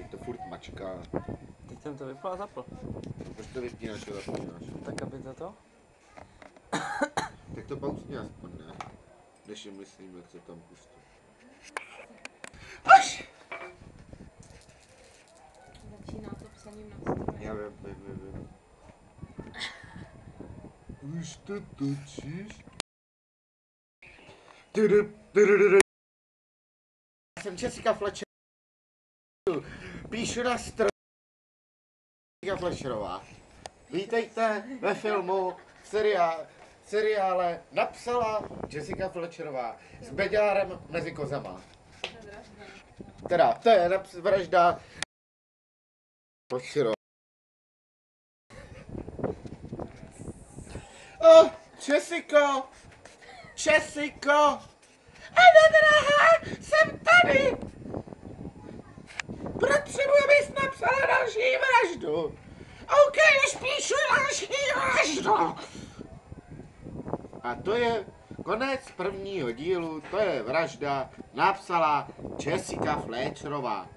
teď to furt mačká. Teď jsem to vypl a zapl. Proč to vypínáš a zapínáš? Tak aby to? Tak to pauzně aspoň ne. Než jim myslím, jak se tam pustí. Až! Začíná to psaním na stroji. Já vím. Už to točíš? Já jsem Jessica Fletcher. Píšu na stroj. Jessica Fletcherová. Vítejte ve filmu, seriále napsala Jessica Fletcherová s beďárem mezi kozama. Teda, to je vražda Fletcherová. Oh, Jessico! Ano, drahá, jsem tady! Potřebuji, abys napsala další vraždu. OK, už píšu další vraždu. A to je konec prvního dílu, to je vražda, napsala Jessica Fletcherová.